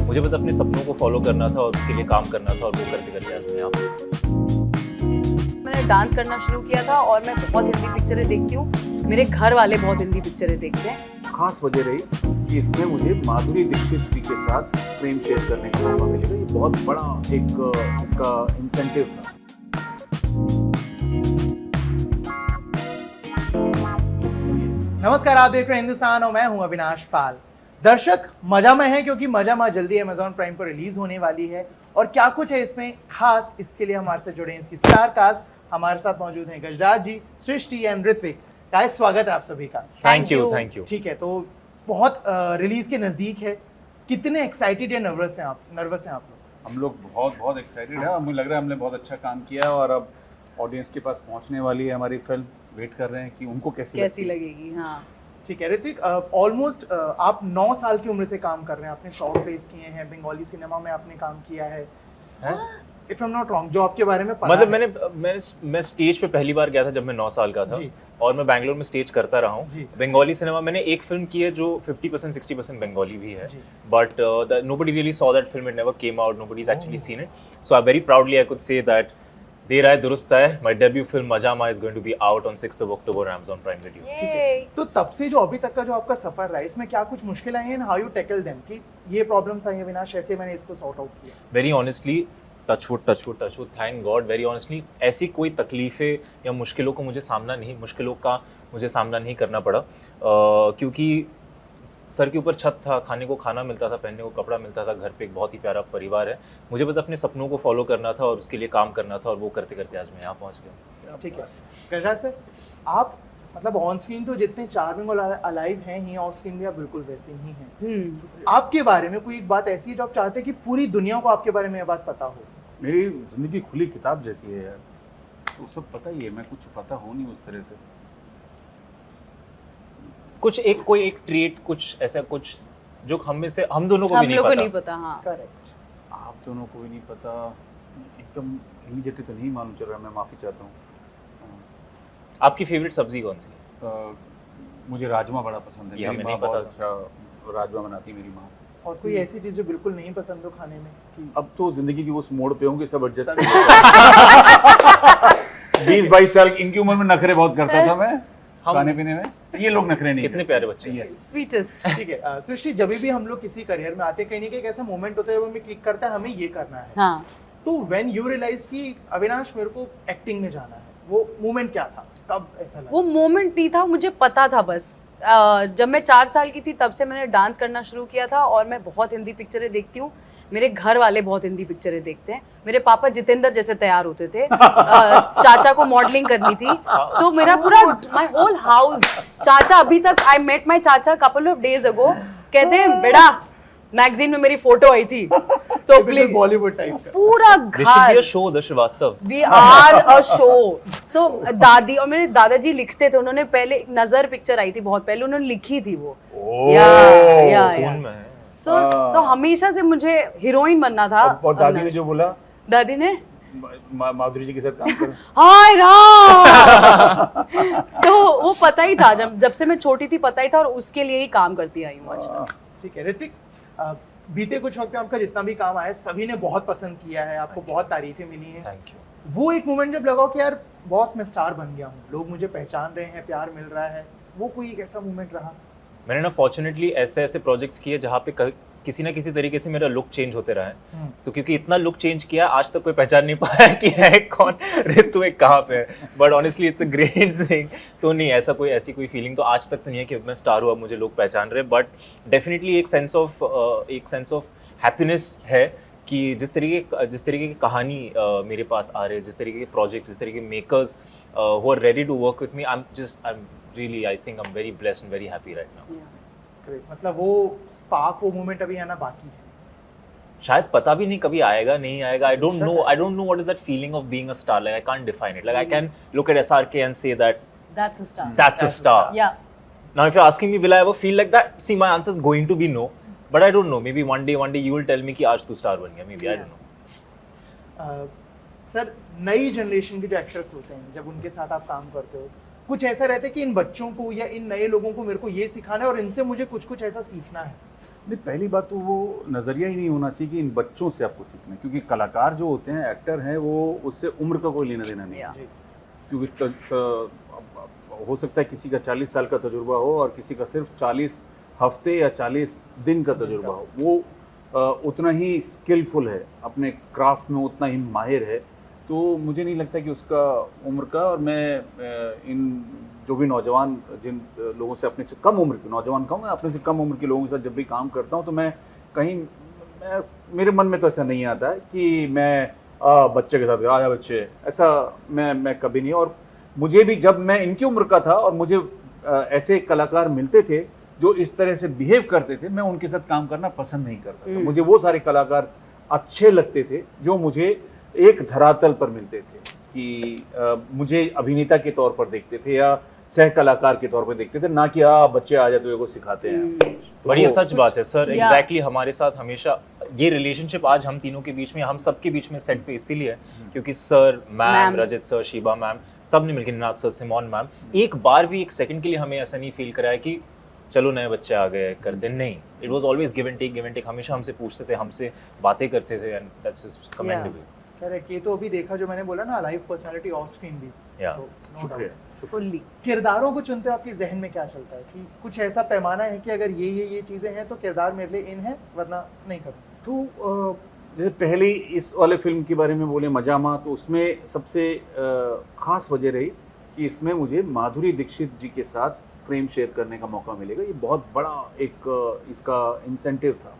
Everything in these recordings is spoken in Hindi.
मुझे बस अपने सपनों को फॉलो करना था और उसके लिए काम करना था और वो करते करते आज मैं यहाँ पे। मैंने डांस करना शुरू किया था और मैं बहुत हिंदी पिक्चरें देखती हूँ। मेरे घर वाले बहुत हिंदी पिक्चरें देखते हैं। खास वजह रही कि इसमें मुझे माधुरी दीक्षित जी के साथ फ्रेम शेयर करने का मौका मिलेगा। ये बहुत बड़ा एक इसका इंसेंटिव था। नमस्कार, आप देख रहे हैं हिंदुस्तान और मैं हूं अविनाश पाल। दर्शक मजा में है क्योंकि मजा मा जल्दी Amazon प्राइम पर रिलीज होने वाली है और क्या कुछ है इसमें खास, इसके लिए हमारे साथ जुड़े हैं इसकी स्टार कास्ट। हमारे साथ मौजूद हैं गजराज जी, सृष्टि एंड ऋत्विक। गाइस, स्वागत है आप सभी का। Thank you. ठीक है, तो बहुत रिलीज के नजदीक है, कितने एक्साइटेड या नर्वस हैं आप लोग? हम लोग बहुत एक्साइटेड है और मुझे लग रहा है हमने बहुत अच्छा काम किया है और अब ऑडियंस के पास पहुंचने वाली है हमारी फिल्म। वेट कर रहे हैं कि उनको कैसी लगेगी। हाँ, ठीक है ऋत्विक, ऑलमोस्ट आप 9 साल की उम्र से काम कर रहे हैं। आपने शॉर्ट प्लेस किए हैं, बंगाली सिनेमा में आपने काम किया है। If I am not wrong, जो आपके बारे में पढ़ा मतलब मैं स्टेज पे पहली बार गया था जब मैं 9 साल का था जी। और मैं बैंगलोर में स्टेज करता रहा हूँ। जी। बंगाली सिनेमा मैंने एक फिल्म की है जो 50% 60% बंगाली भी है, जी। But nobody really saw that film. It never came out. Nobody's actually seen it. So I very proudly I could say that देर आए दुरुस्त आए, my debut film Majama is going to be out on 6th of October on Amazon Prime Video. ठीक है, तो तब से जो अभी तक का जो आपका सफर रहा है, इसमें क्या कुछ मुश्किल आई हैं? हाउ यू टैकल देम कि ये प्रॉब्लम्स आई हैं विनाश, ऐसे मैंने इसको सॉर्ट आउट किया? Very honestly, touch wood, thank God, very honestly, ऐसी कोई तकलीफें या मुश्किलों का मुझे सामना नहीं करना पड़ा, क्योंकि सर के ऊपर छत था, खाने को खाना मिलता था, पहनने को कपड़ा मिलता था, घर पे एक बहुत ही प्यारा परिवार है। मुझे बस अपने सपनों को फॉलो करना था और उसके लिए काम करना था और वो करते करते आज मैं यहाँ पहुँच गया। ठीक है गजराज सर, आप मतलब ऑन स्क्रीन तो जितने चार्मिंग और अलाइव हैं ही, ऑफ स्क्रीन भी आप बिल्कुल वैसे ही हैं। आपके बारे में कोई एक बात ऐसी है जो आप चाहते हैं कि पूरी दुनिया को आपके बारे में यह बात पता हो? मेरी जिंदगी खुली किताब जैसी है यार, तो सब पता ही है, मैं कुछ पता हो नहीं उस तरह से। कोई एक ट्रेट, कुछ ऐसा कुछ जो हम दोनों को भी नहीं पता। हाँ, करेक्ट। आप दोनों को भी नहीं पता, एकदम इमीडिएटली तो नहीं मालूम चल रहा, मैं माफ़ी चाहता हूँ। आपकी फेवरेट सब्जी कौन सी है? मुझे राजमा बड़ा पसंद है। ये मेरी हमें माँ नहीं बहुत पता अच्छा राजमा बनाती है मेरी माँ। और कोई ऐसी चीज जो बिल्कुल नहीं पसंद हो खाने में कि अब तो जिंदगी की उस मोड़ पे होंगे, सब एडजस्ट 20-22 साल इनकी उम्र में नखरे बहुत करता था मैं खाने पीने में। ये लोग नखरे नहीं कितने प्यारे बच्चे हैं। स्वीटेस्ट। ठीक है सृष्टि, जब भी हम लोग किसी करियर में आते हैं, कहीं ना कहीं एक ऐसा मोमेंट होता है जब हमें क्लिक करता है हमें ये करना है। हाँ, तो व्हेन यू रियलाइज कि अविनाश मेरे को एक्टिंग में जाना है, वो मोमेंट क्या था? कब ऐसा लगा? वो मोमेंट नहीं था, मुझे पता था बस। जब मैं 4 साल की थी तब से मैंने डांस करना शुरू किया था और मैं बहुत हिंदी पिक्चरें देखती हूँ। मेरे घर वाले बहुत हिंदी पिक्चरें देखते हैं। मेरे पापा जितेंद्र जैसे तैयार होते थे। चाचा को मॉडलिंग करनी थी, तो मेरा पूरा माय होल हाउस, चाचा अभी तक, आई मेट माय चाचा कपल ऑफ डेज अगो, कहते हैं बेटा मैगजीन में मेरी फोटो आई थी, तो प्लीज बॉलीवुड टाइप का पूरा This should be घर a show, The Shrivastovs. We are a show. So दादी और मेरे दादाजी लिखते थे। उन्होंने पहले नजर पिक्चर आई थी बहुत पहले, उन्होंने लिखी थी वो। या फोन में है। सो तो हमेशा से मुझे हीरोइन बनना था। और दादी ने जो बोला, दादी ने माधुरी जी के साथ काम करो। हाय राम। तो वो पता ही था, जब से मैं छोटी थी पता ही था और उसके लिए ही काम करती आई हूँ आज तक। ठीक है ऋत्विक, बीते कुछ वक्त में आपका जितना भी काम आया सभी ने बहुत पसंद किया है, आपको बहुत तारीफें मिली हैं। Thank you. वो एक मोमेंट जब लगा कि यार बॉस मैं स्टार बन गया हूँ, लोग मुझे पहचान रहे हैं, प्यार मिल रहा है, वो कोई एक ऐसा मोमेंट रहा? मैंने ना फॉर्चुनेटली ऐसे प्रोजेक्ट्स किए जहाँ पे किसी ना किसी तरीके से मेरा लुक चेंज होते रहा है। तो क्योंकि इतना लुक चेंज किया आज तक कोई पहचान नहीं पाया कि है कौन, ऋतु एक कहाँ पे है। But honestly it's a great thing. तो नहीं, ऐसी कोई फीलिंग तो आज तक तो नहीं है कि मैं स्टार हुआ मुझे लोग पहचान रहे। बट डेफिनेटली एक सेंस ऑफ हैप्पीनेस है कि जिस तरीके की कहानी मेरे पास आ रहे, जिस तरीके के प्रोजेक्ट्स, जिस तरीके के makers who are ready to work with me, I think I am very blessed and very happy right now. मतलब वो स्पार्क, वो मोमेंट अभी आना बाकी है, शायद पता भी नहीं कभी आएगा नहीं आएगा। I don't know what is that feeling of being a star. Like I can't define it. Like I can look at SRK and say that That's a star. Yeah. Now if you're asking me will I ever feel like that, see my answer is going to be no, but I don't know, maybe one day you will tell me कि आज तू स्टार बन गया, maybe I don't know. Sir, नई जनरेशन के जो एक्टर्स होते हैं जब उनके साथ आप काम करते हो, कुछ ऐसा रहता है कि इन बच्चों को या इन नए लोगों को मेरे को ये सिखाना है और इनसे मुझे कुछ ऐसा सीखना है, नहीं, पहली बात तो वो नज़रिया ही नहीं होना चाहिए कि इन बच्चों से आपको सीखना है, क्योंकि कलाकार जो होते हैं, एक्टर हैं, वो उससे उम्र का कोई लेना देना नहीं है। क्योंकि हो सकता है किसी का 40 साल का तजुर्बा हो और किसी का सिर्फ 40 हफ्ते या 40 दिन का तजुर्बा हो, वो उतना ही स्किलफुल है अपने क्राफ्ट में, उतना ही माहिर है। तो मुझे नहीं लगता कि उसका उम्र का, और मैं इन जो भी नौजवान, जिन लोगों से अपने से कम उम्र के, नौजवान कहूँ मैं, अपने से कम उम्र के लोगों के साथ जब भी काम करता हूँ, तो मैं मेरे मन में तो ऐसा नहीं आता है कि मैं बच्चे के साथ आया बच्चे, ऐसा मैं कभी नहीं। और मुझे भी, जब मैं इनकी उम्र का था और मुझे ऐसे कलाकार मिलते थे जो इस तरह से बिहेव करते थे, मैं उनके साथ काम करना पसंद नहीं करता था। मुझे वो सारे कलाकार अच्छे लगते थे जो मुझे एक धरातल पर मिलते थे, कि मुझे अभिनेता के तौर पर देखते थे या सह कलाकार के तौर पर देखते थे, ना कि बच्चे आ जाते को सिखाते हैं। तो बट ये सच बात है सर, Yeah. एग्जैक्टली हमारे साथ हमेशा ये रिलेशनशिप आज हम तीनों के बीच में, हम सबके बीच में सेट पे इसीलिए है क्योंकि सर, मैम, मैम। रजत सर, शीबा मैम, सब ने मिलकर, निनाद सर, सिमोन मैम, एक बार भी एक सेकंड के लिए हमें ऐसा नहीं फील कराया कि चलो नए बच्चे आ गए करते, नहीं। It was always give and take. हमेशा हमसे पूछते थे, हमसे बातें करते थे, and that's just commendable. Correct. ये तो अभी देखा जो मैंने बोला ना, लाइव पर्सनालिटी ऑफ स्क्रीन भी। Yeah. तो no शुक्रिया। doubt। फुल्ली। किरदारों को चुनते हो आपके जहन में क्या चलता है कि कुछ ऐसा पैमाना है कि अगर ये चीजें हैं तो किरदार मेरे लिए इन है, वरना नहीं करूँ? तो जैसे पहले इस वाले फिल्म के बारे में बोले, मजामा, तो उसमें सबसे खास वजह रही कि इसमें मुझे माधुरी दीक्षित जी के साथ फ्रेम शेयर करने का मौका मिलेगा। ये बहुत बड़ा एक इसका इंसेंटिव था।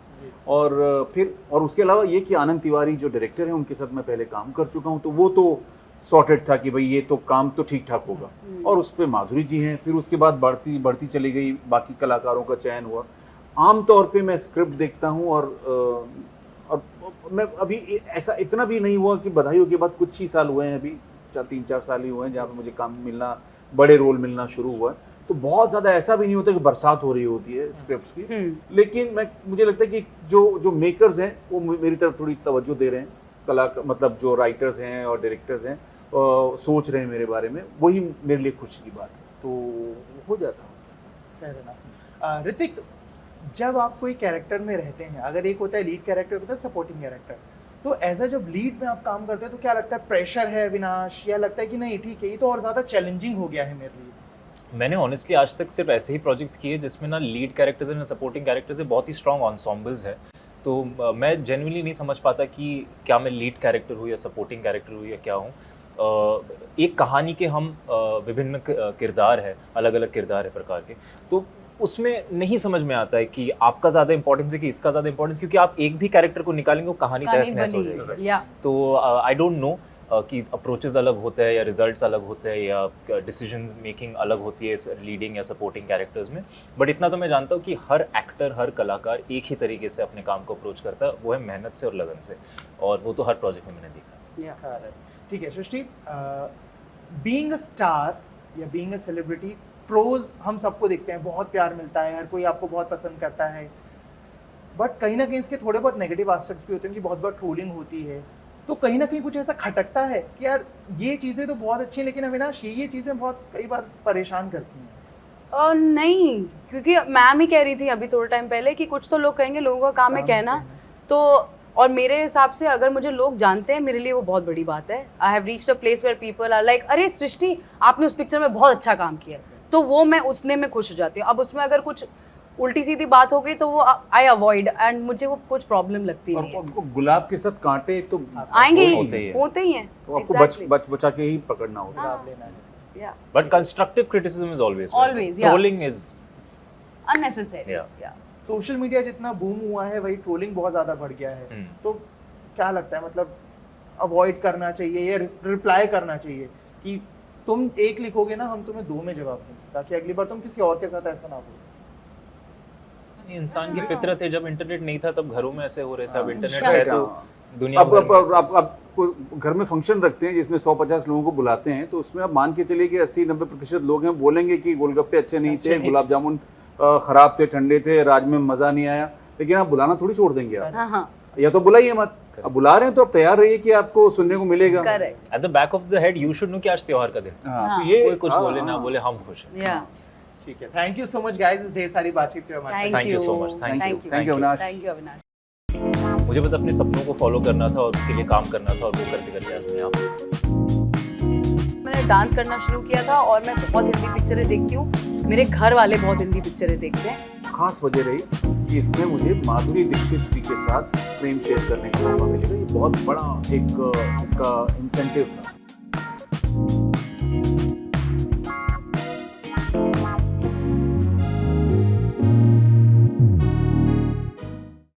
और फिर उसके अलावा ये कि आनंद तिवारी जो डायरेक्टर हैं, उनके साथ मैं पहले काम कर चुका हूँ, तो वो तो सॉर्टेड था कि भाई ये तो काम तो ठीक ठाक होगा। और उस पर माधुरी जी हैं। फिर उसके बाद बढ़ती चली गई, बाकी कलाकारों का चयन हुआ। आम तौर पे मैं स्क्रिप्ट देखता हूँ और मैं अभी ऐसा इतना भी नहीं हुआ कि बधाइयों के बाद कुछ ही साल हुए हैं, अभी 3-4 साल ही हुए हैं जहाँ पे मुझे काम मिलना, बड़े रोल मिलना शुरू हुआ है। तो बहुत ज़्यादा ऐसा भी नहीं होता कि बरसात हो रही होती है स्क्रिप्ट्स की। लेकिन मुझे लगता है कि जो मेकर्स हैं वो मेरी तरफ थोड़ी तवज्जो दे रहे हैं, मतलब जो राइटर्स हैं और डायरेक्टर्स हैं सोच रहे हैं मेरे बारे में, वही मेरे लिए खुशी की बात है। तो हो जाता है। Fair enough। ऋतिक, जब आप कोई कैरेक्टर में रहते हैं, अगर एक होता है लीड कैरेक्टर, होता है सपोर्टिंग कैरेक्टर, तो एज जब लीड में आप काम करते हैं तो क्या लगता है, प्रेशर है अविनाश, या लगता है कि नहीं ठीक है, ये तो और ज़्यादा चैलेंजिंग हो गया है मेरे लिए? मैंने ऑनेस्टली आज तक सिर्फ ऐसे ही प्रोजेक्ट्स किए जिसमें ना लीड कैरेक्टर्स ना सपोर्टिंग कैरेक्टर्स है, बहुत ही स्ट्रॉन्ग एंसेम्बल्स है। तो मैं जेन्युइनली नहीं समझ पाता कि क्या मैं लीड कैरेक्टर हूँ या सपोर्टिंग कैरेक्टर हूँ या क्या हूँ। एक कहानी के हम विभिन्न किरदार है, अलग अलग किरदार है प्रकार के, तो उसमें नहीं समझ में आता है कि आपका ज़्यादा इंपॉर्टेंस है कि इसका ज़्यादा इंपॉर्टेंस, क्योंकि आप एक भी कैरेक्टर को निकालेंगे वो कहानी तहस नहस हो जाएगी। तो आई डोंट नो कि अप्रोचेस अलग होते हैं या रिजल्ट्स अलग होते हैं या डिसीजन मेकिंग अलग होती है लीडिंग या सपोर्टिंग कैरेक्टर्स में। बट इतना तो मैं जानता हूँ कि हर एक्टर, हर कलाकार एक ही तरीके से अपने काम को अप्रोच करता है, वो है मेहनत से और लगन से, और वो तो हर प्रोजेक्ट में मैंने देखा। ठीक है सृष्टि, बीइंग अ स्टार या बीइंग अ सेलिब्रिटी, प्रोज हम सबको देखते हैं, बहुत प्यार मिलता है, हर कोई आपको बहुत पसंद करता है, बट कहीं ना कहीं इसके थोड़े बहुत नेगेटिव एस्पेक्ट्स भी होते हैं कि बहुत बहुत ट्रोलिंग होती है। तो कहीं ना कहीं कुछ ऐसा खटकता है कि यार ये चीज़ें तो बहुत अच्छी हैं, लेकिन अविनाश ये चीज़ें बहुत कई बार परेशान करती हैं। नहीं, क्योंकि मैम ही कह रही थी अभी थोड़े टाइम पहले कि कुछ तो लोग कहेंगे, लोगों का काम है कहना। तो और मेरे हिसाब से अगर मुझे लोग जानते हैं, मेरे लिए वो बहुत बड़ी बात है। I have reached a place where people are like, अरे सृष्टि आपने उस पिक्चर में बहुत अच्छा काम किया, तो वो मैं उसने में खुश हो जाती हूँ। अब उसमें अगर कुछ उल्टी सीधी बात हो गई तो वो आई अवॉइड, एंड मुझे वो कुछ प्रॉब्लम लगती नहीं है। और गुलाब के साथ कांटे तो आएंगे ही, होते ही हैं। तो आपको बचा के ही पकड़ना होगा। But constructive criticism is always trolling is unnecessary. Social media जितना बूम हुआ है, वही ट्रोलिंग बहुत ज़्यादा बढ़ गया है। तो क्या लगता है, मतलब अवॉइड करना चाहिए या रिप्लाई करना चाहिए कि तुम एक लिखोगे ना, हम तुम्हें 2 में जवाब देंगे, ताकि अगली बार तुम किसी और के साथ ऐसा ना हो? इंसान की फितरत है, जब इंटरनेट नहीं था तब घरों में ऐसे हो रहे थे, अब इंटरनेट हाँ। है तो दुनिया अब भर में ऐसे। आप घर में फंक्शन रखते हैं जिसमें 150 लोगों को बुलाते हैं, तो उसमें आप मान के चलिए कि 80-90% लोग हैं बोलेंगे कि गोलगप्पे अच्छे नहीं थे, गुलाब जामुन खराब थे, ठंडे थे, राज में मजा नहीं आया, लेकिन आप बुलाना थोड़ी छोड़ देंगे आप। या तो बुलाइए मत, अब बुला रहे हैं तो आप तैयार रहिए कि आपको सुनने को मिलेगा। Correct. At the back of the head you should know कि आज त्योहार का दिन, हाँ, कोई कुछ बोले ना बोले हम खुश हैं। या ठीक है, thank you so much guys इस ढेर सारी बातचीत के लिए हमारे साथ। Thank you so much. Thank you. Thank you, Avinash. Thank you Avinash. मुझे बस अपने सपनों को फॉलो करना था और उसके लिए काम करना था, और वो करते करते आज मैं यहाँ पे। मैंने डांस करना शुरू किया था और मैं बहुत हिंदी पिक्चरें देखती हूँ, मेरे घर वाले बहुत हिंदी पिक्चरें देखते हैं। खास वजह रही कि इसमें मुझे माधुरी दीक्षित जी के साथ फ्रेम शेयर करने का मौका मिलेगा। ये बहुत बड़ा एक इसका इंसेंटिव था।